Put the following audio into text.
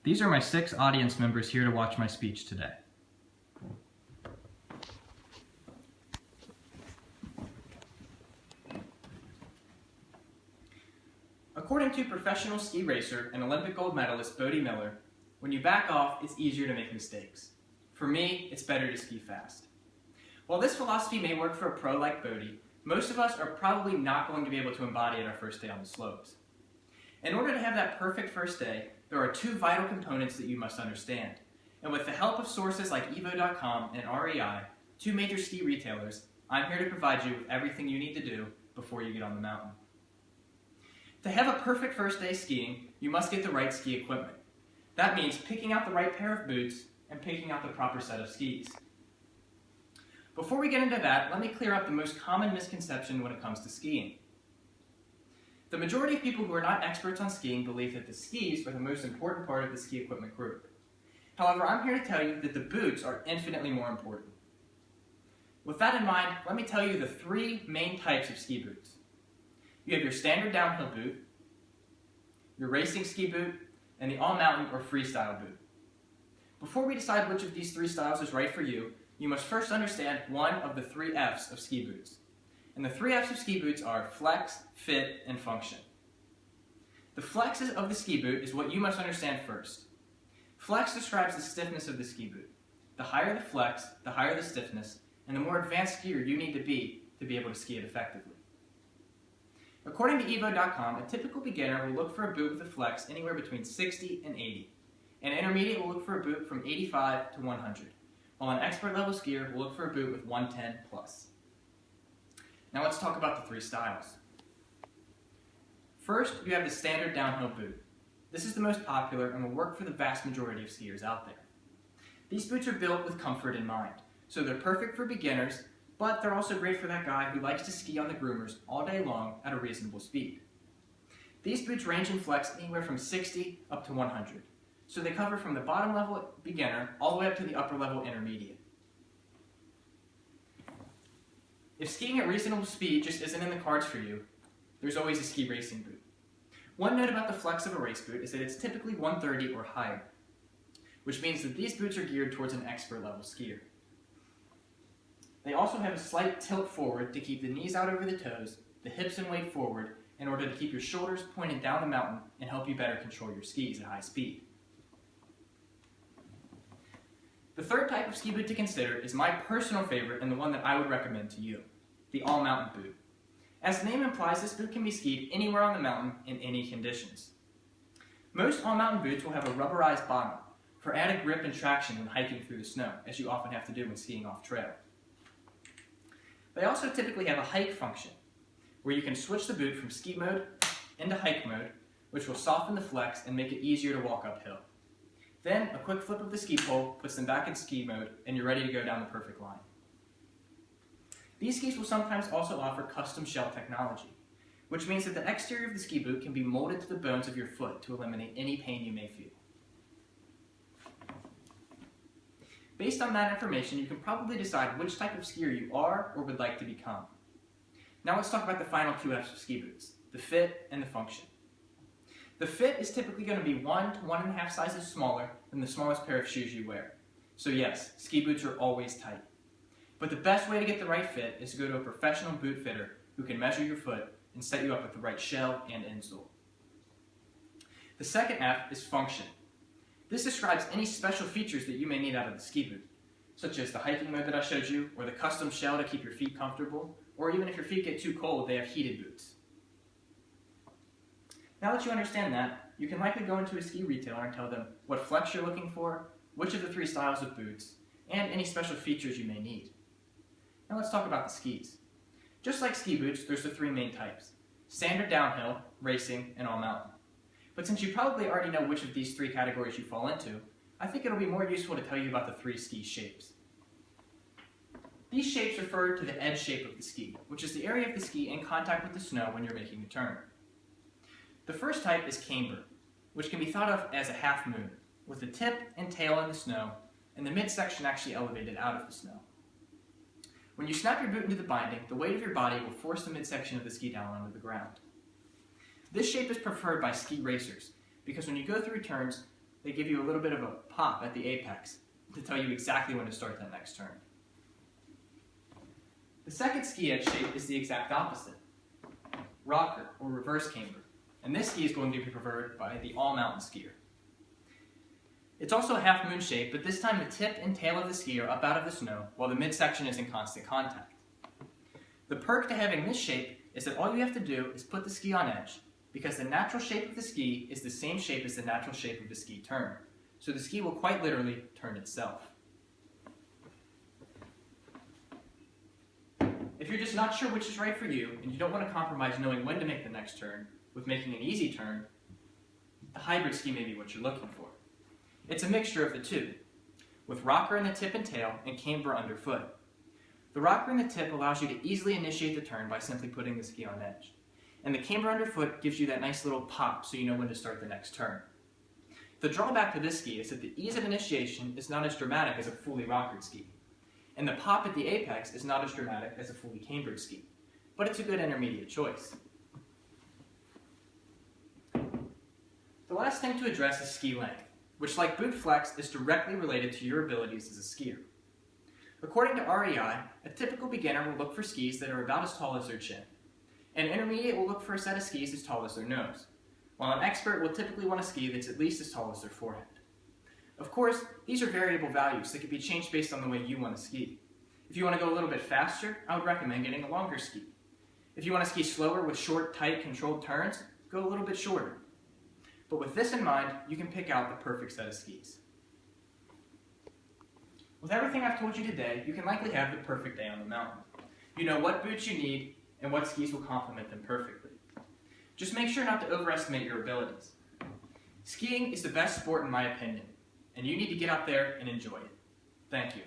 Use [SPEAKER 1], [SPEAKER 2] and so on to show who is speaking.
[SPEAKER 1] These are my 6 audience members here to watch my speech today. According to professional ski racer and Olympic gold medalist Bodie Miller, when you back off, it's easier to make mistakes. For me, it's better to ski fast. While this philosophy may work for a pro like Bodie, most of us are probably not going to be able to embody it our first day on the slopes. In order to have that perfect first day, there are 2 vital components that you must understand. And with the help of sources like evo.com and REI, 2 major ski retailers, I'm here to provide you with everything you need to do before you get on the mountain. To have a perfect first day skiing, you must get the right ski equipment. That means picking out the right pair of boots and picking out the proper set of skis. Before we get into that, let me clear up the most common misconception when it comes to skiing. The majority of people who are not experts on skiing believe that the skis are the most important part of the ski equipment group. However, I'm here to tell you that the boots are infinitely more important. With that in mind, let me tell you the 3 main types of ski boots. You have your standard downhill boot, your racing ski boot, and the all-mountain or freestyle boot. Before we decide which of these 3 styles is right for you, you must first understand one of the 3 F's of ski boots. And the 3 F's of ski boots are flex, fit, and function. The flexes of the ski boot is what you must understand first. Flex describes the stiffness of the ski boot. The higher the flex, the higher the stiffness, and the more advanced skier you need to be able to ski it effectively. According to evo.com, a typical beginner will look for a boot with a flex anywhere between 60 and 80. An intermediate will look for a boot from 85 to 100, while an expert level skier will look for a boot with 110 plus. Now let's talk about the 3 styles. First, you have the standard downhill boot. This is the most popular and will work for the vast majority of skiers out there. These boots are built with comfort in mind, so they're perfect for beginners, but they're also great for that guy who likes to ski on the groomers all day long at a reasonable speed. These boots range in flex anywhere from 60 up to 100, so they cover from the bottom level beginner all the way up to the upper level intermediate. If skiing at reasonable speed just isn't in the cards for you, there's always a ski racing boot. One note about the flex of a race boot is that it's typically 130 or higher, which means that these boots are geared towards an expert level skier. They also have a slight tilt forward to keep the knees out over the toes, the hips and weight forward, in order to keep your shoulders pointed down the mountain and help you better control your skis at high speed. The 3rd type of ski boot to consider is my personal favorite and the one that I would recommend to you, the all-mountain boot. As the name implies, this boot can be skied anywhere on the mountain in any conditions. Most all-mountain boots will have a rubberized bottom for added grip and traction when hiking through the snow, as you often have to do when skiing off-trail. They also typically have a hike function, where you can switch the boot from ski mode into hike mode, which will soften the flex and make it easier to walk uphill. Then, a quick flip of the ski pole puts them back in ski mode, and you're ready to go down the perfect line. These skis will sometimes also offer custom shell technology, which means that the exterior of the ski boot can be molded to the bones of your foot to eliminate any pain you may feel. Based on that information, you can probably decide which type of skier you are or would like to become. Now let's talk about the final 2 F's of ski boots, the fit and the function. The fit is typically going to be 1 to 1.5 sizes smaller than the smallest pair of shoes you wear. So yes, ski boots are always tight. But the best way to get the right fit is to go to a professional boot fitter who can measure your foot and set you up with the right shell and insole. The 2nd F is function. This describes any special features that you may need out of the ski boot, such as the hiking mode that I showed you, or the custom shell to keep your feet comfortable, or even if your feet get too cold, they have heated boots. Now that you understand that, you can likely go into a ski retailer and tell them what flex you're looking for, which of the 3 styles of boots, and any special features you may need. Now let's talk about the skis. Just like ski boots, there's the 3 main types: standard downhill, racing, and all-mountain. But since you probably already know which of these 3 categories you fall into, I think it'll be more useful to tell you about the 3 ski shapes. These shapes refer to the edge shape of the ski, which is the area of the ski in contact with the snow when you're making a turn. The first type is camber, which can be thought of as a half moon, with the tip and tail in the snow, and the midsection actually elevated out of the snow. When you snap your boot into the binding, the weight of your body will force the midsection of the ski down onto the ground. This shape is preferred by ski racers because when you go through turns, they give you a little bit of a pop at the apex to tell you exactly when to start that next turn. The second ski edge shape is the exact opposite, rocker or reverse camber, and this ski is going to be preferred by the all-mountain skier. It's also a half-moon shape, but this time the tip and tail of the ski are up out of the snow while the midsection is in constant contact. The perk to having this shape is that all you have to do is put the ski on edge, because the natural shape of the ski is the same shape as the natural shape of the ski turn, so the ski will quite literally turn itself. If you're just not sure which is right for you, and you don't want to compromise knowing when to make the next turn with making an easy turn, the hybrid ski may be what you're looking for. It's a mixture of the two, with rocker in the tip and tail and camber underfoot. The rocker in the tip allows you to easily initiate the turn by simply putting the ski on edge, and the camber underfoot gives you that nice little pop so you know when to start the next turn. The drawback to this ski is that the ease of initiation is not as dramatic as a fully rockered ski, and the pop at the apex is not as dramatic as a fully cambered ski, but it's a good intermediate choice. The last thing to address is ski length, which, like boot flex, is directly related to your abilities as a skier. According to REI, a typical beginner will look for skis that are about as tall as their chin. An intermediate will look for a set of skis as tall as their nose, while an expert will typically want a ski that's at least as tall as their forehead. Of course, these are variable values that can be changed based on the way you want to ski. If you want to go a little bit faster, I would recommend getting a longer ski. If you want to ski slower with short, tight, controlled turns, go a little bit shorter. But with this in mind, you can pick out the perfect set of skis. With everything I've told you today, you can likely have the perfect day on the mountain. You know what boots you need and what skis will complement them perfectly. Just make sure not to overestimate your abilities. Skiing is the best sport in my opinion, and you need to get out there and enjoy it. Thank you.